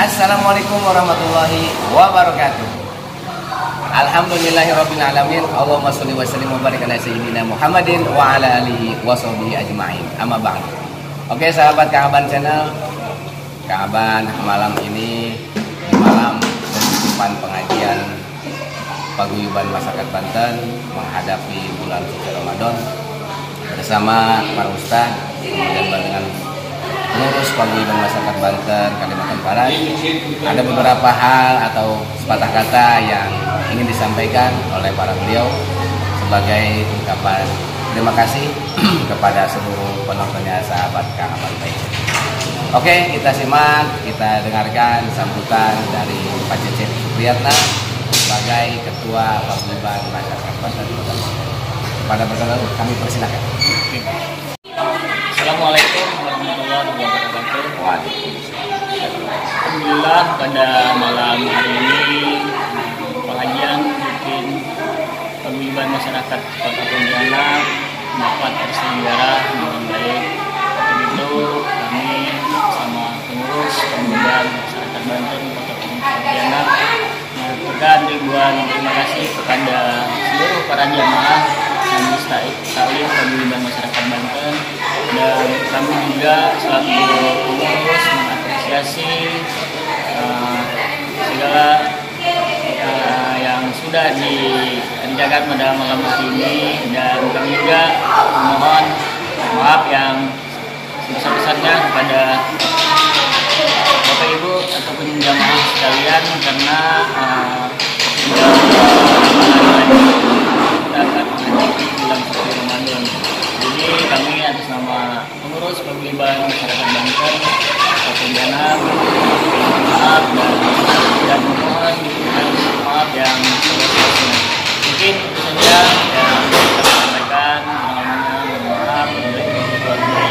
Assalamualaikum warahmatullahi wabarakatuh. Alhamdulillahirabbil alamin. Allahumma sholli wa sallim wa barik ala sayyidina Muhammadin wa ala alihi wa sahbihi ajmain. Amma ba'd. Oke, sahabat Kaaban Channel. Kaaban malam ini di malam penutupan pengajian Paguyuban Masyarakat Banten menghadapi bulan suci Ramadan bersama para ustaz dan dengan pengurus Paguyuban Masyarakat Banten Kalimantan Barat. Ada beberapa hal atau sepatah kata yang ingin disampaikan oleh para beliau sebagai ungkapan terima kasih kepada seluruh penontonnya sahabat Kaaban baik. Oke, kita simak, kita dengarkan sambutan dari Pak Cecep Supriyatna sebagai Ketua Paguyuban Masyarakat Banten. Pada perkenalan kami persilakan. Assalamualaikum warahmatullahi wabarakatuh. Alhamdulillah pada malam hari ini pengajian rutin Paguyuban Masyarakat Kota Pontianak dapat terselenggara dengan baik. Untuk itu kami bersama pengurus Paguyuban Masyarakat Banten Kota Pontianak menyampaikan ribuan terima kasih kepada seluruh para jamaah dan mustahik taklim Paguyuban Masyarakat Banten, dan kami juga selaku pengurus mengapresiasi segala yang sudah dikerjakan pada malam hari ini, dan kami juga memohon maaf yang sebesar-besarnya kepada Bapak Ibu ataupun jamaah sekalian karena akan menghadapi bulan suci Ramadan. Jadi kami atas nama pengurus Paguyuban Masyarakat Banten Pontianak maaf dan mohon maaf yang sebesar-besarnya. Mungkin itu saja yang saya sampaikan. Maaf.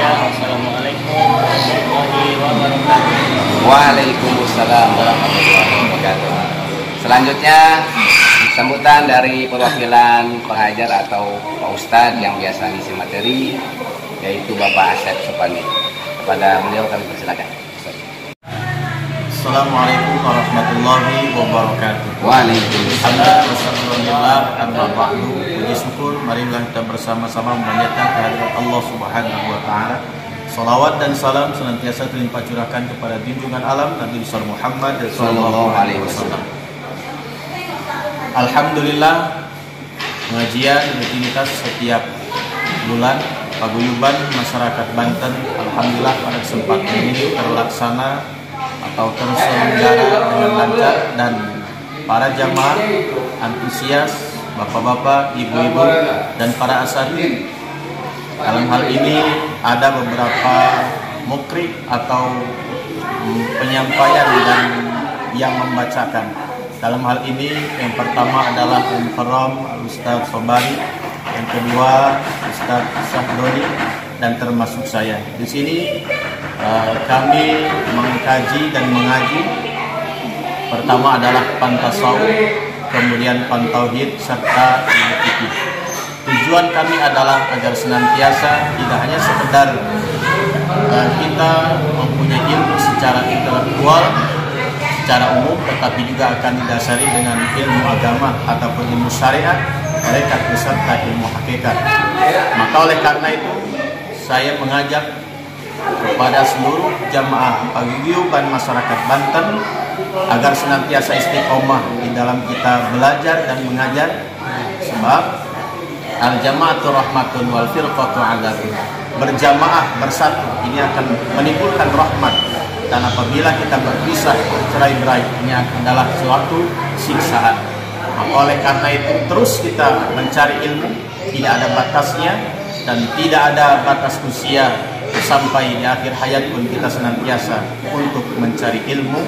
Wassalamualaikum warahmatullahi wabarakatuh. Waalaikumsalam warahmatullahi wabarakatuh. Selanjutnya sambutan dari perwakilan pengajar atau Pak Ustadz yang biasa ngisi materi, yaitu Bapak Asep Supandi. Kepada beliau kami persilakan. Assalamualaikum warahmatullahi wabarakatuh. Waalaikumsalam. Alhamdulillah, amma ba'du. Puji syukur, marilah kita bersama-sama memanjatkan kehadirat Allah Subhanahu wa taala. Salawat dan salam senantiasa terlimpah curahkan kepada junjungan alam Nabi Muhammad sallallahu alaihi wasallam. Alhamdulillah, pengajian rutinitas setiap bulan Paguyuban Masyarakat Banten alhamdulillah pada kesempatan ini terlaksana atau terselenggara dengan lancar, dan para jamaah antusias, bapak-bapak, ibu-ibu, dan para asatidz. Dalam hal ini ada beberapa mukri atau penyampaian dan yang membacakan. Dalam hal ini yang pertama adalah Al-Mukarram Al-Ustadz Sobari, yang kedua Ustadz Sahdoni, dan termasuk saya. Di sini kami mengkaji dan mengaji. Pertama adalah Pantasawuf, kemudian Pantauhid, serta ilmu fikih. Tujuan kami adalah agar senantiasa tidak hanya sekedar kita mempunyai ilmu secara intelektual, secara umum, tetapi juga akan didasari dengan ilmu agama ataupun ilmu syariat, mereka beserta ilmu hakikat. Maka oleh karena itu saya mengajak kepada seluruh jamaah Paguyuban Masyarakat Banten agar senantiasa istiqomah di dalam kita belajar dan mengajar, sebab al-jama'atu rahmatun wal firqatu 'adzabun. Berjamaah, bersatu, ini akan menimbulkan rahmat, dan apabila kita berpisah, bercerai-berai, ini adalah suatu siksaan. Maka oleh karena itu terus kita mencari ilmu, tidak ada batasnya dan tidak ada batas usia. Sampai di akhir hayat pun kita senantiasa untuk mencari ilmu,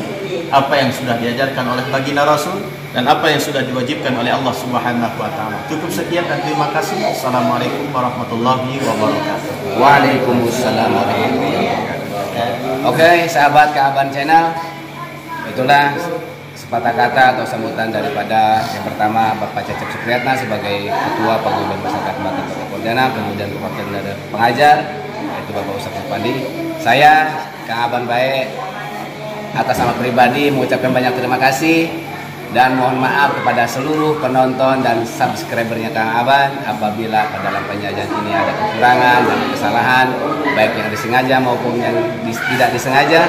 apa yang sudah diajarkan oleh baginda Rasul dan apa yang sudah diwajibkan oleh Allah Subhanahu wa taala. Cukup sekian dan terima kasih. Assalamualaikum warahmatullahi wabarakatuh. Waalaikumsalam warahmatullahi wabarakatuh. Oke, sahabat Kaaban Channel, itulah sepatah kata atau sambutan daripada yang pertama Bapak Cecep Supriyatna sebagai Ketua Paguyuban Masyarakat Banten Kota Pontianak, kemudian perwakilan pengajar yaitu Bapak Ustadz Supandi, saya Kaaban Bae atas nama pribadi mengucapkan banyak terima kasih dan mohon maaf kepada seluruh penonton dan subscribernya Kang Aban apabila pada dalam penyajian ini ada kekurangan dan kesalahan baik yang disengaja maupun yang tidak disengaja.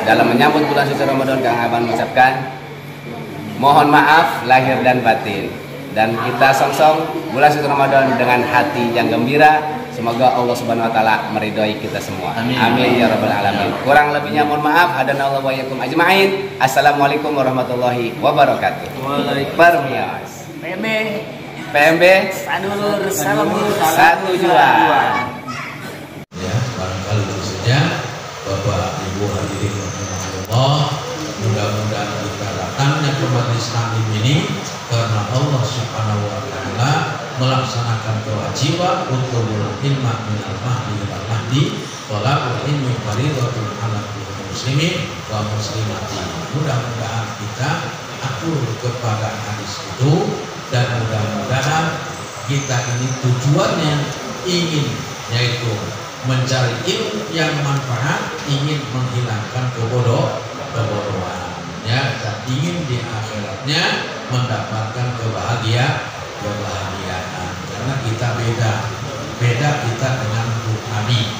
Dalam menyambut bulan suci Ramadan, Kang Aban mengucapkan mohon maaf lahir dan batin, dan kita songsong bulan suci Ramadan dengan hati yang gembira. Semoga Allah Subhanahu wa taala meridhai kita semua. Amin. Amin ya rabbal alamin. Kurang lebihnya mohon maaf. Hadanallahu wa iyyakum ajmain. Assalamualaikum warahmatullahi wabarakatuh. Waalaikumsalam. PMB Sadulur salamur satu jual. Ya, barangkali itu saja Bapak Ibu hadirin rahimakumullah. Mudah-mudahan kita datangnya ke majelis taklim ini karena Allah Subhanahu wa taala melaksanakan kewajiban untuk ilmu minal mahdi ilal mahdi, talabul ilmi fardhatun 'ala kulli muslimin wa muslimatin. Mudah-mudahan kita atur kepada hadis itu, dan mudah-mudahan kita ini tujuannya ingin yaitu mencari ilmu yang manfaat, ingin menghilangkan kebodohan, ya, dan ingin di akhiratnya mendapatkan kebahagiaan. Karena kita beda kita dengan Nabi,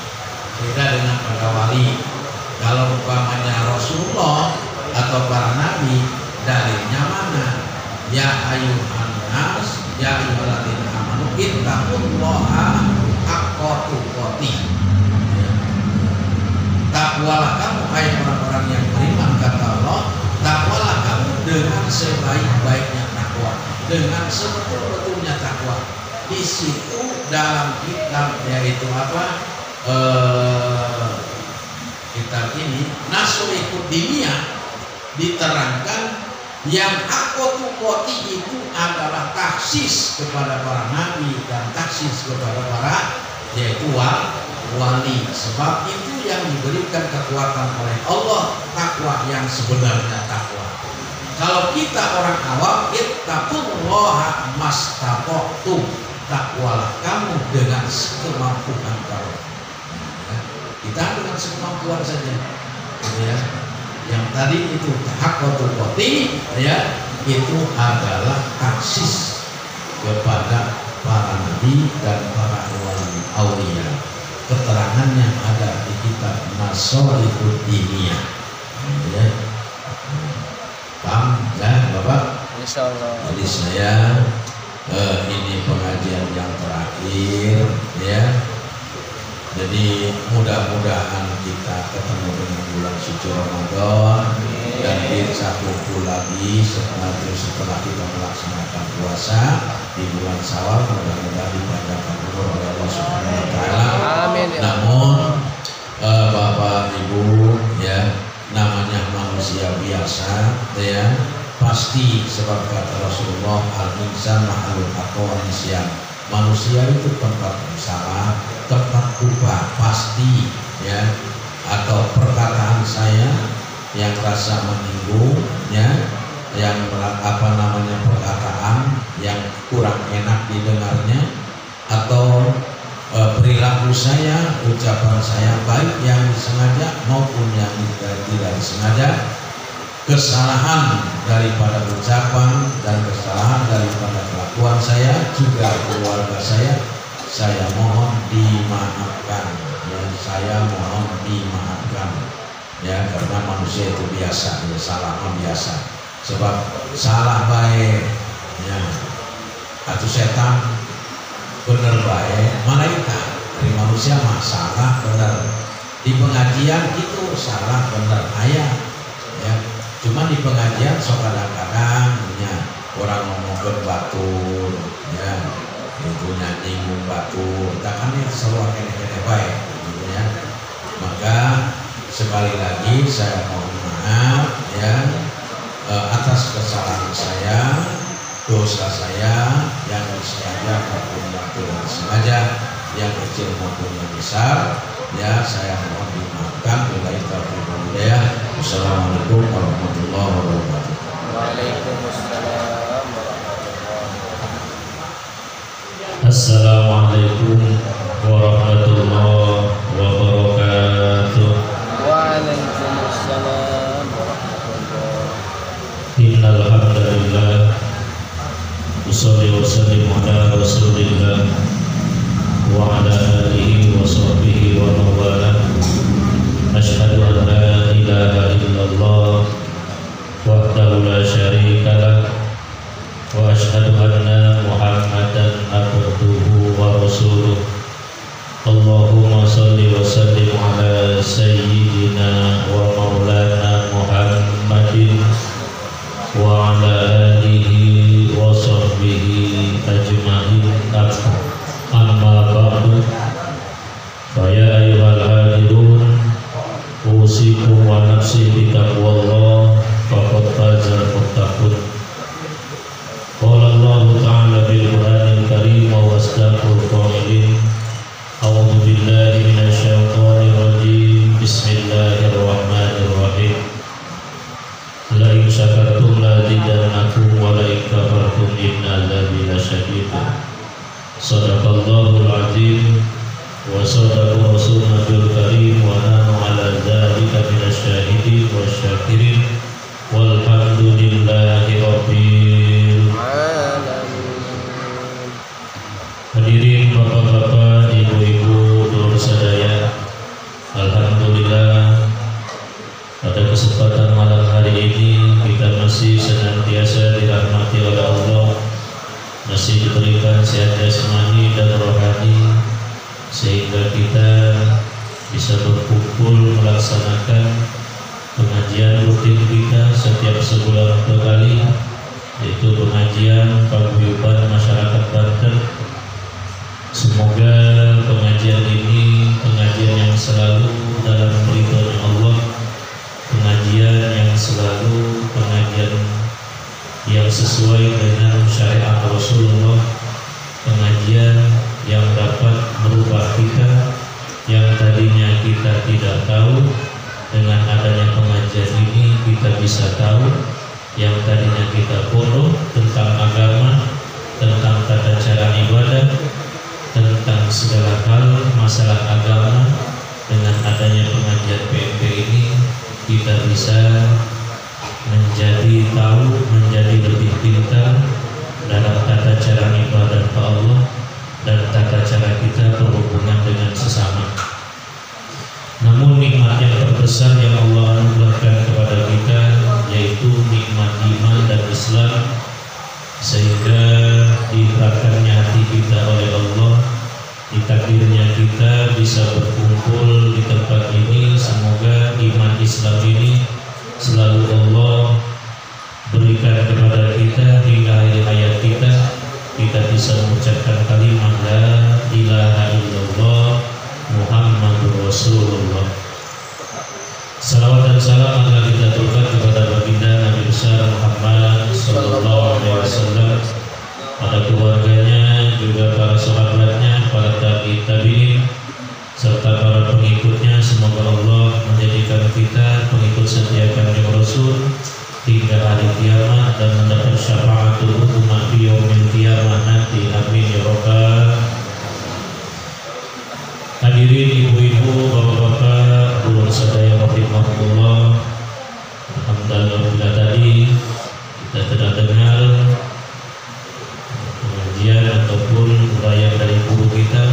beda dengan para wali. Kalau umpamanya Rasulullah atau para nabi, dalilnya mana? Ya ayyuhan nas, ya ayyuhalladzina amanu ittaqullaha haqqa tuqatih. Takwalah kamu hai orang-orang yang beriman, kata Allah, takwalah kamu dengan sebaik-baiknya takwa, dengan sebetul-betulnya takwa. Di situ dalam kitab yaitu apa? Kitab ini Nasul Diniyah diterangkan yang akotupoti itu adalah taksis kepada para nabi dan taksis kepada para yaitu wali. Sebab itu yang diberikan kekuatan oleh Allah, takwa yang sebenarnya takwa. Kalau kita orang awam, ittaqullaha mastata'tum, takwalah kamu dengan kemampuan kamu. Kita dengan sekemampuan saja. Ya. Yang tadi itu haqqatul qati, ya, itu adalah taksis kepada para nabi dan para wali aulia. Keterangannya ada di kitab Nasolihud Diniyah. Ya. Paham ya Bapak? Insyaallah. Jadi saya ini pengajian yang terakhir, ya. Jadi mudah-mudahan kita ketemu dengan bulan suci Ramadan dan bisa kumpul lagi setelah kita melaksanakan puasa di bulan Syawal. Mudah-mudahan dipanjangkan umur oleh Allah Subhanahu wa taala. Amin. Namun Bapak Ibu, ya, namanya manusia biasa, ya, pasti sebab kata Rasulullah al-insan mahalul aqwanisyan, manusia itu tempat salah, tempat lupa, pasti, ya. Atau perkataan saya yang rasa menyinggung, ya, yang perkataan yang kurang enak didengarnya, atau perilaku saya, ucapan saya baik yang disengaja maupun yang tidak disengaja, kesalahan daripada ucapan dan kesalahan daripada kelakuan saya juga keluarga saya mohon dimaafkan, ya, saya mohon dimaafkan, ya, karena manusia itu biasa, ya, salah biasa. Sebab salah baik, ya, atau setan benar baik, malaikat dari manusia mah salah benar. Di pengajian itu salah benar ayat, ya. Cuma di pengajian sok kadang-kadang, ya, orang ngomong batur, ya, itu nyinggung batur, kan itu selalu kene-kene baik, gitu, ya. Maka sekali lagi saya mohon maaf, ya, atas kesalahan saya, dosa saya yang disengaja maupun yang tidak disengaja, yang kecil maupun yang besar, ya, saya mohon dimaafkan. Billahi taufiq wal hidayah. Wassalamualaikum warahmatullahi wabarakatuh. Waalaikumsalam. Assalamualaikum warahmatullahi wabarakatuh. Waalaikumsalam. Allahumma salli wa sallim ala sayyidina wa maulana Muhammadin wa ala alihi wa sahbihi ajma'in. Amma ba'du, fa ya ayyuhal hadirun, usikum wa nafsi bi taqwallah, faqad fazal muttaqun. Qala Allah ta'ala bil Qur'anil Karim wa wasdaqul qailin. A'udzu billahi minasy syaithanir rajim. Bismillahirrahmanirrahim. La in syakartum la azidannakum wa la in kafartum inna adzabi lasyadid. Shadaqallahul azim wa shadaqa rasulul karim wa nahnu ala dzalika minasy syahidin wasyakirin walhamdulillahi rabbil alamin. Hadirin bapak-bapak, ibu-ibu, dulur sadaya, alhamdulillah pada kesempatan malam hari ini kita masih senantiasa dirahmati oleh Allah, masih diberikan sehat jasmani dan rohani, sehingga kita bisa berkumpul melaksanakan pengajian rutin kita setiap sebulan sekali, yaitu pengajian paguyuban masyarakat Banten. Semoga pengajian ini pengajian yang selalu dalam ridhonya Allah, pengajian yang selalu pengajian yang sesuai dengan syariat Rasulullah, pengajian yang dapat merubah kita yang tadinya kita tidak tahu. Dengan adanya pengajian ini kita bisa tahu yang tadinya kita bodoh tentang agama, tentang tata cara ibadah, tentang segala hal masalah agama. Dengan adanya pengajian PMP ini kita bisa menjadi tahu, menjadi lebih pintar dalam tata cara ibadah ke Allah dan tata cara kita berhubungan dengan sesama. Namun nikmat yang terbesar yang Allah anugerahkan kepada kita yaitu nikmat iman dan Islam, sehingga digerakkannya hati kita oleh Allah, ditakdirnya kita bisa berkumpul di tempat ini. Semoga iman Islam ini selalu Allah berikan kepada kita hingga akhir hayat kita bisa mengucapkan kalimat la ilaha illallah Muhammadur Rasulullah. Salawat dan salam adalah kita aturkan kepada baginda Nabi besar Muhammad sallallahu alaihi wasallam, pada keluarganya, juga para sahabatnya, para tabi'in, serta para pengikutnya. Semoga Allah menjadikan kita pengikut setia Kanjeng Rasul hingga hari kiamat dan mendapat syafaatul umat fi yaumil qiyamah nanti. Amin ya rabbal. Hadirin ibu-ibu, bapak-bapak, dulur sadaya rahimahullah. Alhamdulillah tadi kita telah dengar pengajian ataupun uraian dari guru kita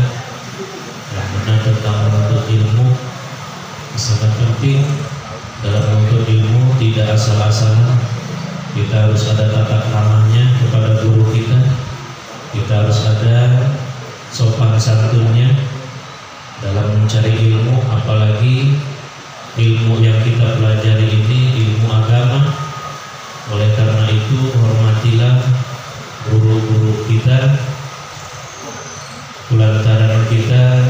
yang mana tentang menuntut ilmu sangat penting. Dalam menuntut ilmu tidak asal-asalan, kita harus ada tata kramanya kepada guru kita harus ada sopan santunnya dalam mencari ilmu, apalagi ilmu yang kita pelajari ini ilmu agama. Oleh karena itu hormatilah guru-guru kita, lantaran kita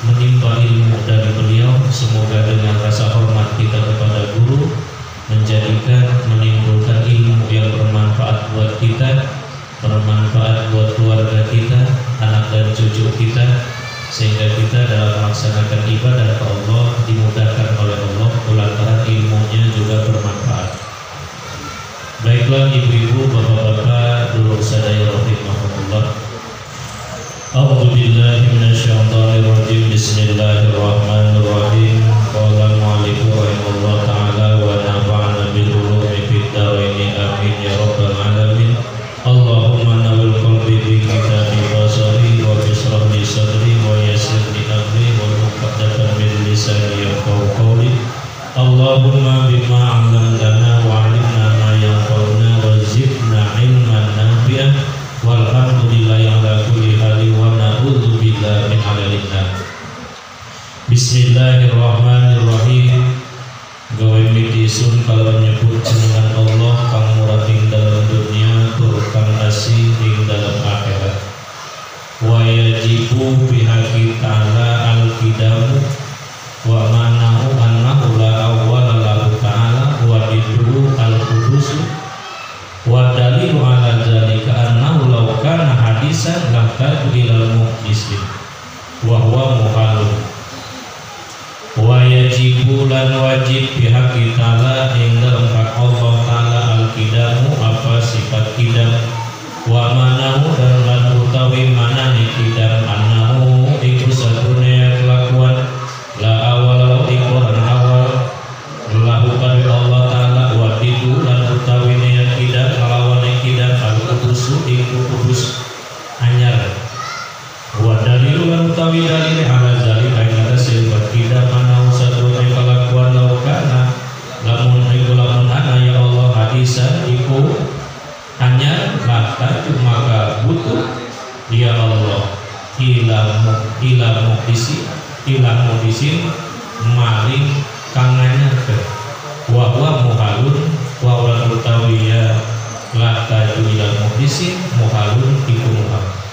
menimba ilmu dari beliau. Semoga dengan rasa hormat kita kepada guru menjadikan, menimbulkan ilmu yang bermanfaat buat kita, bermanfaat buat keluarga kita, anak dan cucu kita, sehingga kita dalam melaksanakan ibadah ke Allah dimudahkan oleh Allah, lantaran ilmunya juga bermanfaat. Baiklah ibu-ibu, bapak-bapak, dulur sadaya rahimahullah. A'udzu billahi minasyaitonir rajim. Bismillahirrahmanirrahim. Qala al-mu'allif rahimahullah ta'ala wa nafa'ana bil ulumi fid dharain amin ya rabbal alamin. Allahumma nawwir qalbi bi kitabi basari wa bishrah li sadri wa yassir li amri wa muqaddatan min lisani yafqahu qawli. Allahumma bima 'allamtana wa 'allimna ma yanfa'una wa zidna 'ilman nafi'an. Walhamdulillahi ala kulli hali wa na'udzu billahi min 'adzabil nar. Bismillahirrahmanirrahim. Gawe mitisun kalau nyebut jenengan Allah kang murah ing dalam dunia tur kang asih ing dalam akhirat. Wa yajibu bihaqi ta'ala al-qidamu wa manahu annahu la awwala lahu ta'ala wa didu al-qudusu wa dalilu ala dzalika annahu law kana hadisan lakadu ilal muqdisin wa huwa muhalun. Wa yajibu lan wajib bihaqi ta'ala ing dalam hak Allah ta'ala al-qidamu apa sifat qidam wa manahu dan lan utawi manane qidam annahu iku satune kelakuan la awal iku awal lahu kadu Allah ta'ala wa didu lan utawi ne qidam lawane qidam al-qudusu iku kudus anyar wa dalilu lan utawi dalil ala zalika ing atas sifat qidam annahu satune kelakuan laukana lamun ana ya Allah hadisan iku hanya maka maka butuh dia Allah ilamu disin maling kangannya ke wa muhalun wa wal utawiya laka ilal muhdisin muhalun iku muhal.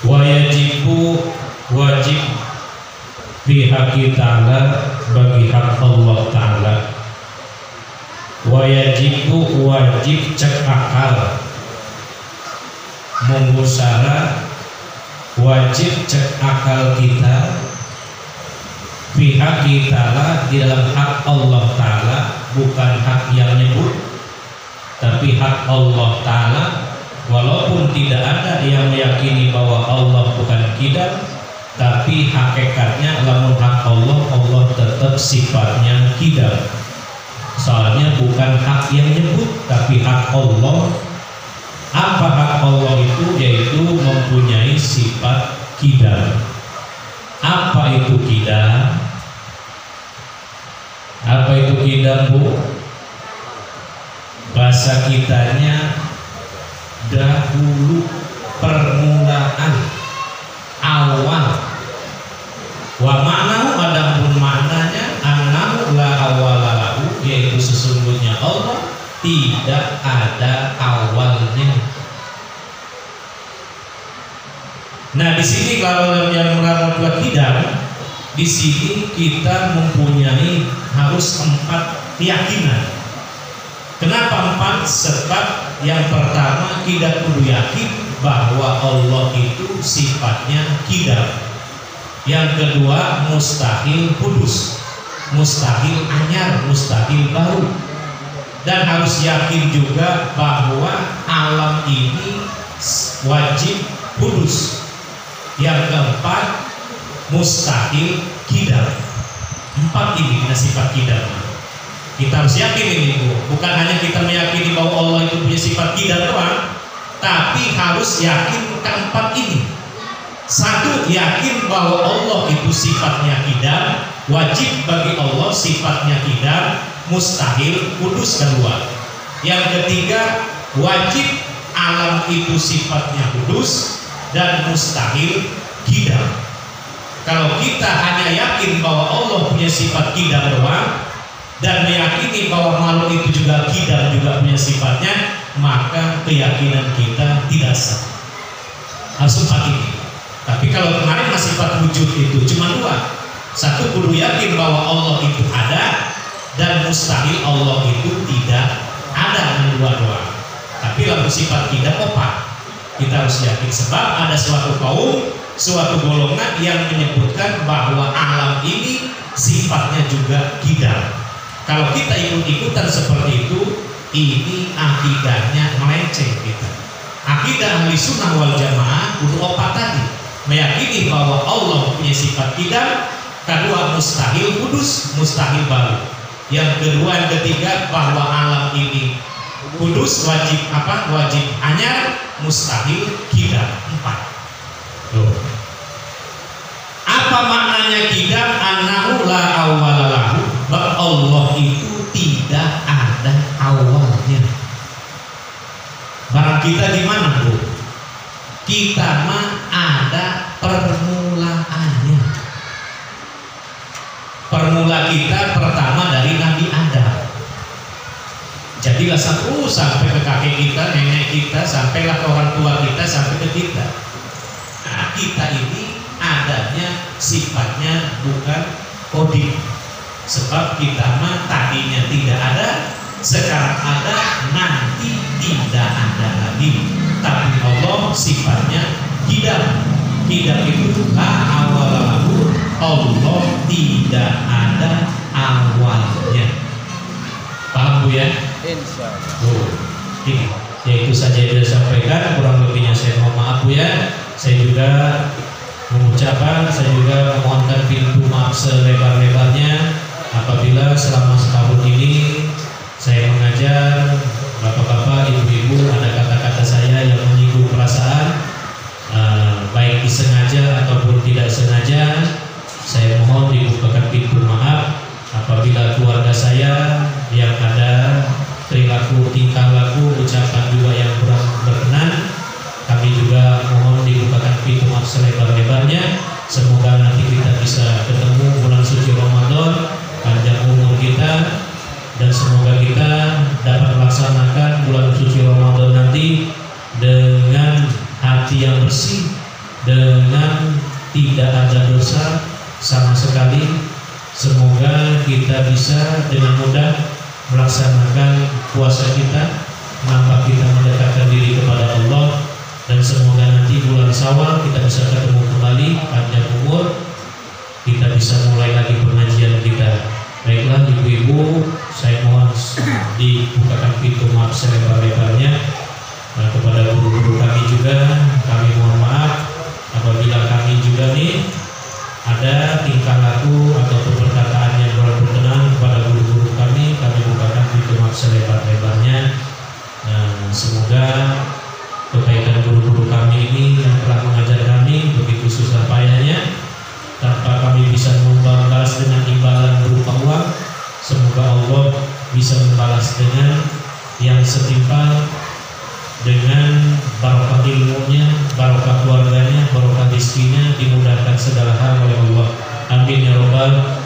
Wa yajibu wajib bihaqi ta'ala bagi hak Allah ta'ala. Wa yajibu wajib cek akal mengusara wajib cek akal kita bihaqi ta'ala di dalam hak Allah ta'ala, bukan hak yang nyebut tapi hak Allah ta'ala. Walaupun tidak ada yang meyakini bahwa Allah bukan qidam, tapi hakikatnya lamun hak Allah, Allah tetap sifatnya qidam. Soalnya bukan hak yang nyebut tapi hak Allah. Apa hak Allah itu? Yaitu mempunyai sifat qidam. Apa itu qidam? Apa itu qidam, Bu? Bahasa kitanya dahulu, permulaan, awal. Wa ma'nahu adapun maknanya annahu la awwala lahu, yaitu sesungguhnya Allah tidak ada awalnya. Nah, di sini kalau yang meramal qidam, di sini kita mempunyai harus 4 keyakinan. Kenapa 4? Sebab yang pertama kita kudu yakin bahwa Allah itu sifatnya qidam. Yang kedua mustahil kudus, mustahil anyar, mustahil baru. Dan harus yakin juga bahwa alam ini wajib kudus. Yang keempat mustahil qidam. 4 ini sifat qidam. Kita harus yakin ini, bukan hanya kita meyakini bahwa Allah itu punya sifat qidam doang, tapi harus yakin keempat ini. 1, yakin bahwa Allah itu sifatnya qidam, wajib bagi Allah sifatnya qidam, mustahil kudus kedua. Yang ketiga, wajib alam itu sifatnya kudus dan mustahil qidam. Kalau kita hanya yakin bahwa Allah punya sifat qidam doang dan meyakini bahwa makhluk itu juga qidam, juga punya sifatnya, maka keyakinan kita tidak sah. Harus 4 ini. Tapi kalau kemarin sifat wujud itu cuma 2. 1, kudu yakin bahwa Allah itu ada, dan mustahil Allah itu tidak ada, yang 2 doang. Tapi lalu sifat qidam 4. Kita harus yakin, sebab ada suatu kaum, suatu golongan yang menyebutkan bahwa alam ini sifatnya juga qidam. Kalau kita ikut-ikutan seperti itu, ini akidahnya melenceng kita. Akidah ahli sunnah wal jamaah kudu 4 tadi, meyakini bahwa Allah punya sifat qidam. Kedua mustahil kudus, mustahil baru. Yang kedua, yang ketiga bahwa alam ini kudus, wajib apa? Wajib anyar, mustahil qidam. 4. Apa maknanya qidam? Annahu la awwala lahu, bahwa Allah itu tidak ada awalnya. Barang kita gimana, Bu? Kita mah ada permulaannya. mula kita pertama dari Nabi Adam. Jadilah sampai ke kakek kita, nenek kita, sampailah ke orang tua kita, sampai ke kita. Nah, kita ini adanya sifatnya bukan kode. Sebab kita mah tadinya tidak ada, sekarang ada, nanti tidak ada lagi. Tapi Allah sifatnya tidak. Tidak itu la awal lahu. Allah tidak ada awalnya. Paham Bu ya? Insyaallah. Ini ya itu saja yang saya sampaikan, kurang lebihnya saya mohon maaf Bu ya. Saya juga memohonkan pintu maaf selebar-lebarnya apabila selama setahun ini saya mengajar bapak-bapak, ibu-ibu, ada kata-kata saya yang menyinggung perasaan, baik disengaja ataupun tidak sengaja. Saya mohon dibukakan pintu maaf. Apabila keluarga saya yang ada perilaku, tingkah laku, ucapan juga yang kurang berkenan, kami juga mohon dibukakan pintu maaf selebar-lebarnya. Semoga nanti kita bisa ketemu bulan suci Ramadan, panjang umur kita, dan semoga kita dapat melaksanakan bulan suci Ramadan nanti dengan hati yang bersih, dengan tidak ada dosa sama sekali. Semoga kita bisa dengan mudah melaksanakan puasa kita, nampak kita mendekatkan diri kepada Allah, dan semoga nanti bulan Syawal kita bisa ketemu kembali, panjang umur, kita bisa mulai lagi pengajian kita. Baiklah ibu-ibu, saya mohon dibukakan pintu maaf selebar-lebarnya. Nah, kepada guru-guru kami juga, kami mohon maaf apabila kami juga nih ada tingkah laku atau perkataan yang kurang berkenan kepada guru-guru kami bukakan pintu maaf selebar-lebarnya. Nah, semoga kebaikan guru-guru kami ini yang telah mengajar kami begitu susah payahnya, tanpa kami bisa membalas dengan imbalan berupa uang, semoga Allah bisa membalas dengan yang setimpal, dengan barokah ilmunya, barokah keluarganya, barokah rizkinya, dimudahkan segala hal oleh Allah. Amin ya robbal.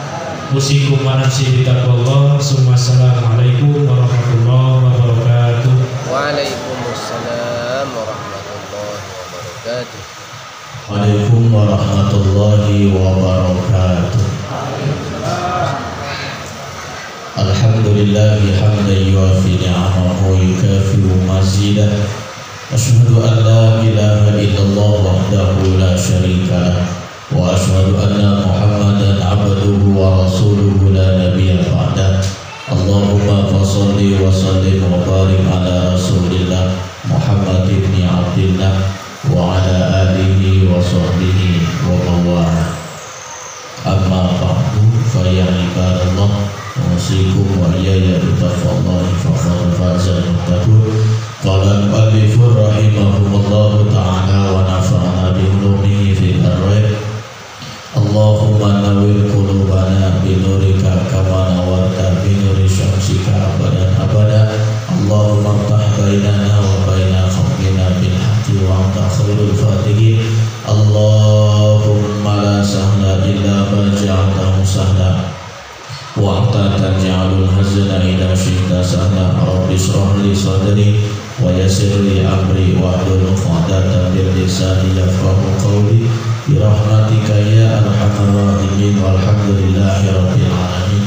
Usikum wa nafsi bitaqwallah. Assalamualaikum warahmatullahi wabarakatuh. Waalaikumsalam warahmatullahi wabarakatuh. Waalaikumsalam warahmatullahi wabarakatuh. Alhamdulillahi hamdan yuafi ni'amahu yukafi'u mazidah. Asyhadu an la ilaha illallah wahdahu la syarika lah, wa asyhadu anna Muhammadan abduhu wa rasuluhu la nabiyya ba'dah. Allahumma fasholli wa sallim wa barik ala rasulillah Muhammad ibn Abdillah wa ala alihi wa sahbihi wa mawala. Amma ba'du, fa ya ibadallah, usikum wa iyaya bitaqwallahi faqad fazal muttaqun. Qala al-mu'allifur rahimahumullahu ta'ala wa nafa'ana bi ulumihi fil arwah. Allahumma nawwir qulubana bi nurika kama nawarta bi nuri syamsika abadan abada. Allahumma ftah bainana wa baina khalqina bil haqqi wa anta khairul fatihin. Allahumma la sahla illa ma ja'altahu sahla wa anta taj'alul hazna idza syi'ta sahla. Rabbi shrah li sadri wa yassir li amri wa hlul 'uqdatam min lisani yafqahu qawli bi rahmatika ya arhamar rahimin. Walhamdulillahi rabbil alamin.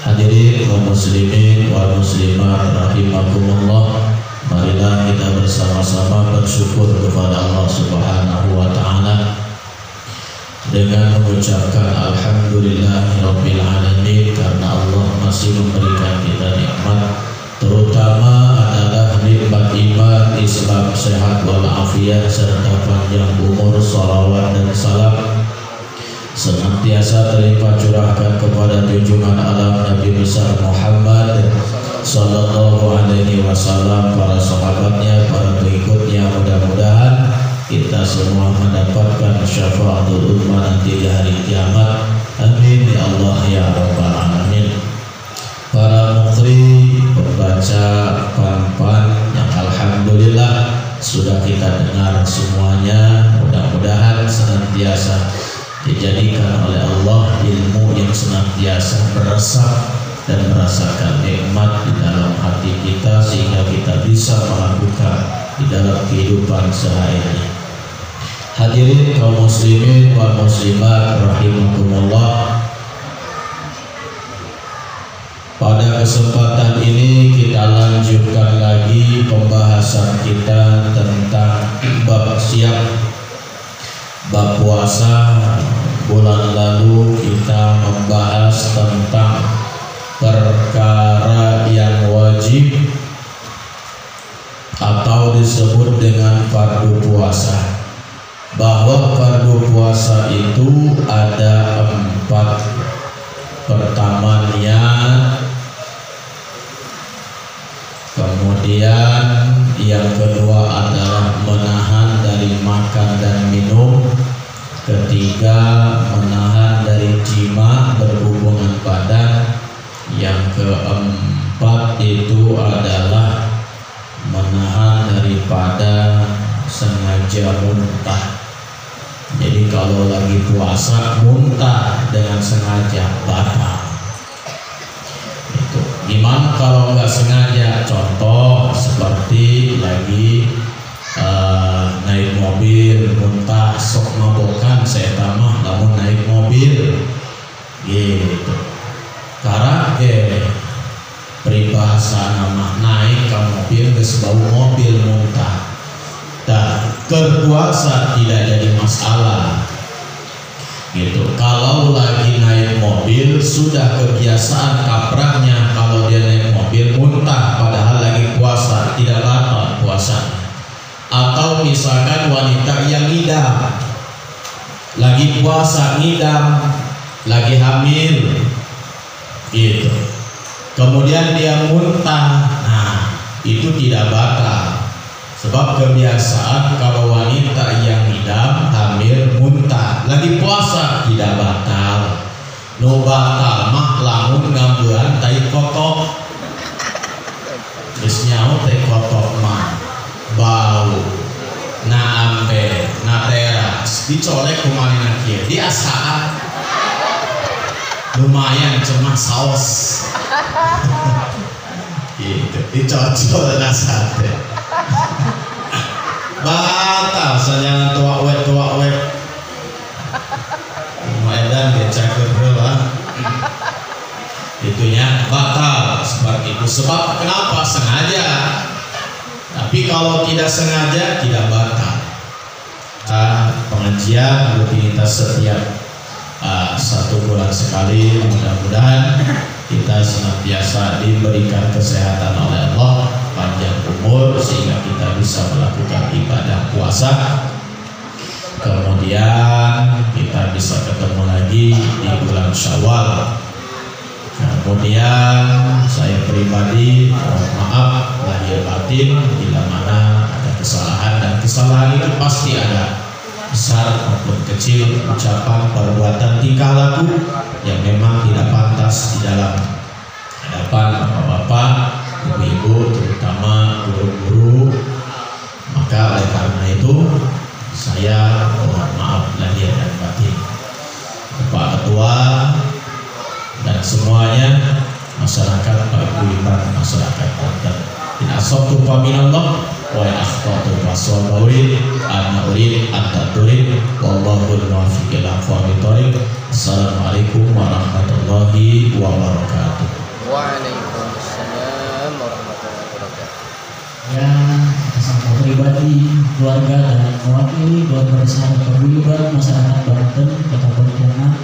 Hadirin kaum muslimin wal muslimat rahimakumullah, marilah kita bersama-sama bersyukur kepada Allah Subhanahu wa taala dengan mengucapkan alhamdulillahirabbil alamin, karena Allah masih memberikan kita nikmat, terutama adalah nikmat iman, Islam, sehat walafiat serta panjang umur. Salawat dan salam senantiasa terlimpah curahkan kepada junjungan alam Nabi besar Muhammad sallallahu alaihi wasallam, para sahabatnya, para pengikutnya. Mudah-mudahan kita semua mendapatkan syafaatul ummah nanti di hari kiamat. Amin ya Allah ya rabbal alamin. Para muqri, pembaca pan-pan yang alhamdulillah sudah kita dengar semuanya, mudah-mudahan senantiasa dijadikan oleh Allah ilmu yang senantiasa meresap dan merasakan nikmat di dalam hati kita sehingga kita bisa melakukan di dalam kehidupan sehari-hari. Hadirin kaum muslimin wal muslimat rahimakumullah, pada kesempatan ini kita lanjutkan lagi pembahasan kita tentang bab siap bab puasa. Bulan lalu kita membahas tentang perkara yang wajib atau disebut dengan fardu puasa, bahwa fardu puasa itu ada 4. Pertama niat, kemudian yang kedua adalah menahan dari makan dan minum, ketiga menahan dari jima berhubungan badan, yang keempat itu adalah menahan daripada sengaja muntah. Jadi kalau lagi puasa muntah dengan sengaja batal. Itu gimana kalau nggak sengaja? Contoh seperti lagi naik mobil muntah, sok mabokan saya tamah namun naik mobil gitu. Karena peribahasa nama naik ke mobil geus bau mobil muntah. Dan berpuasa tidak jadi masalah gitu. Kalau lagi naik mobil sudah kebiasaan kaprahnya kalau dia naik mobil muntah padahal lagi puasa, tidak batal puasanya. Atau misalkan wanita yang ngidam, lagi puasa ngidam, lagi hamil gitu, kemudian dia muntah, nah itu tidak batal. Sebab kebiasaan kalau wanita yang ngidam, hamil, muntah, lagi puasa tidak batal. Nu batal mah lamun ngambean tai kotok. Geus nyaho tai kotok mah bau. Na ambe, na teras, dicolek kumanina kieu, diasaan. Lumayan cuma saos. Gitu, dicocol na sate. Batal saja tua wet Maedan becak lah itunya batal seperti itu. Sebab kenapa? Sengaja. Tapi kalau tidak sengaja tidak batal. Pengajian rutinitas setiap 1 bulan sekali, mudah-mudahan kita senantiasa diberikan kesehatan oleh Allah, panjang umur sehingga kita bisa melakukan ibadah puasa, kemudian kita bisa ketemu lagi di bulan Syawal. Kemudian saya pribadi mohon maaf lahir batin bila mana ada kesalahan, dan kesalahan itu pasti ada, besar maupun kecil, ucapan, perbuatan, tingkah laku yang memang tidak pantas di dalam hadapan bapak-bapak, ibu-ibu, terutama guru-guru. Maka oleh karena itu saya mohon maaf lahir dan batin. Bapak Ketua dan semuanya, masyarakat, perguruan masyarakat Banten. In asabtu fa minallah wa in akhtatu fa sabawi ana urid at-taturid wallahu al-muwaffiq ila aqwamit thoriq. Assalamualaikum warahmatullahi wabarakatuh. Waalaikumsalam warahmatullahi wabarakatuh. Ya, sama pribadi, keluarga dan mewakili keluarga besar perguyuban masyarakat Banten Kota Pontianak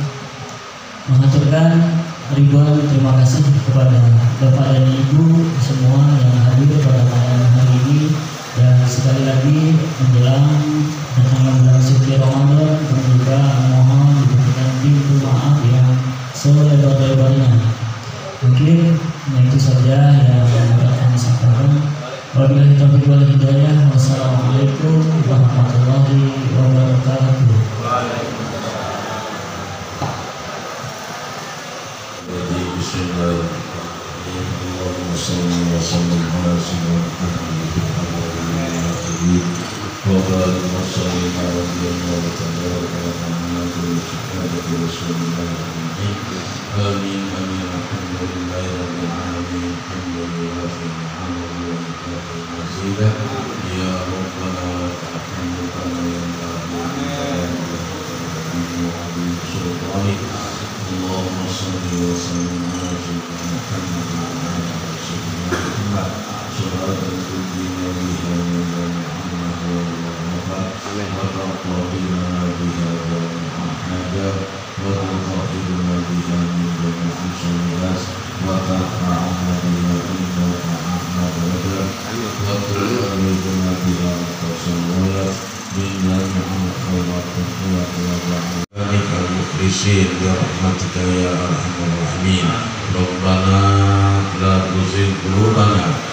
mengaturkan ribuan terima kasih kepada Bapak dan Ibu semua yang hadir pada malam hari ini, dan sekali lagi menjelang datangnya bulan suci Ramadan kami juga mohon diberikan pintu maaf yang selebar-lebarnya. Mungkin itu saja yang dapat kami sampaikan. Wabillahi taufiq wal hidayah. Wassalamualaikum warahmatullahi wabarakatuh. Allahumma salli wa sallim ala sayyidina Muhammad wa ala alihi wa sahbihi wa sallam. Bismillahirrahmanirrahim. Amin amin alhamdulillahi rabbil alamin. Alhamdulillah fi ni'amihi wa nikmatihi mazidah. Ya Rabbana ta'akamukana ya Sultani. Allahumma salli wa sallim ala sayyidina Muhammad wa ala ali sayyidina Muhammad. Suratan tudina biha min Muhammad wa وتقضينا بها جميع الحاجات وتطهرنا بها من جميع السيئات وترفعنا بها عندك أعلى درجات وتبلغنا بها أقصى الغايات من جميع الخيرات وبعد المخلصين برحمتك يا أرحم الراحمين. ربنا لا تزغ قلوبنا